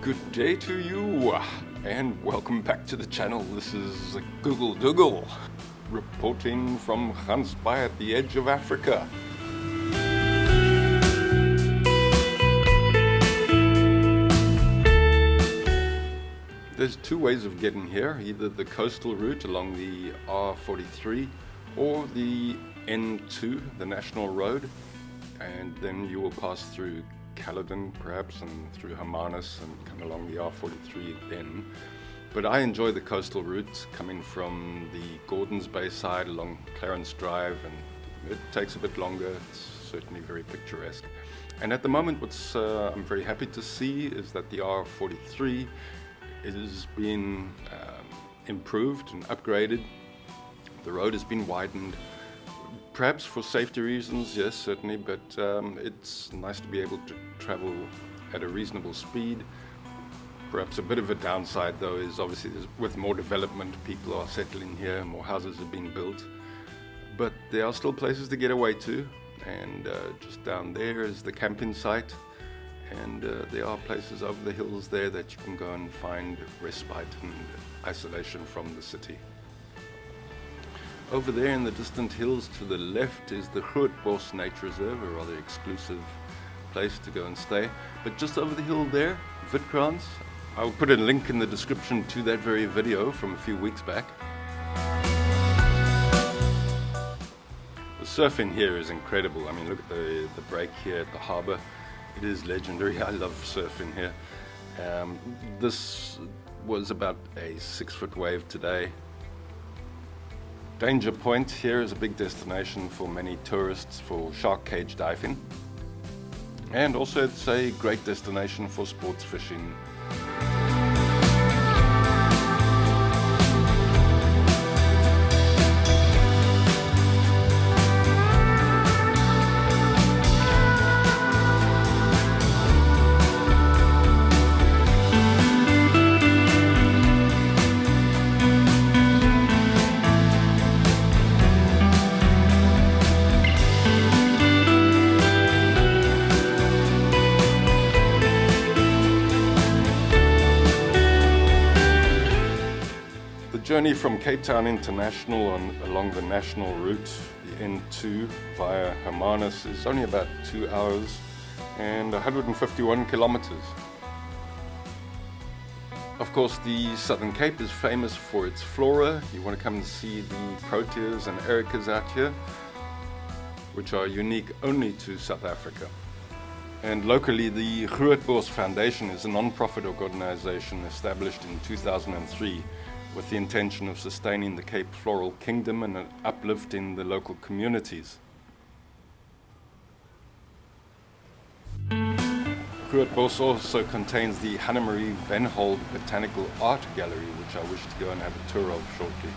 Good day to you, and welcome back to the channel. This is Google Dougal, reporting from Gansbaai at the edge of Africa. There's two ways of getting here, either the coastal route along the R43 or the N2, the national road, and then you will pass through Caledon perhaps and through Hermanus and come along the R43 then. But I enjoy the coastal route coming from the Gansbaai side along Clarence Drive, and it takes a bit longer. It's certainly very picturesque. And at the moment what's I'm very happy to see is that the R43 is being improved and upgraded. The road has been widened, perhaps for safety reasons, yes, certainly, but it's nice to be able to travel at a reasonable speed. Perhaps a bit of a downside, though, is obviously with more development, people are settling here, more houses have been built, but there are still places to get away to, and just down there is the camping site, and there are places over the hills there that you can go and find respite and isolation from the city. Over there in the distant hills to the left is the Gansbaai Nature Reserve, a rather exclusive place to go and stay. But just over the hill there, Witkrans, I'll put a link in the description to that very video from a few weeks back. The surfing here is incredible. I mean, look at the break here at the harbour. It is legendary. I love surfing here. This was about a 6-foot wave today. Danger Point here is a big destination for many tourists for shark cage diving, and also it's a great destination for sports fishing. The journey from Cape Town International along the national route, the N2 via Hermanus, is only about 2 hours and 151 kilometers. Of course, the Southern Cape is famous for its flora. You want to come and see the proteas and ericas out here, which are unique only to South Africa. And locally, the Gansbaai Foundation is a non-profit organization established in 2003 with the intention of sustaining the Cape Floral Kingdom and uplifting the local communities. Gansbaai also contains the Hannah Marie Venhold Botanical Art Gallery, which I wish to go and have a tour of shortly.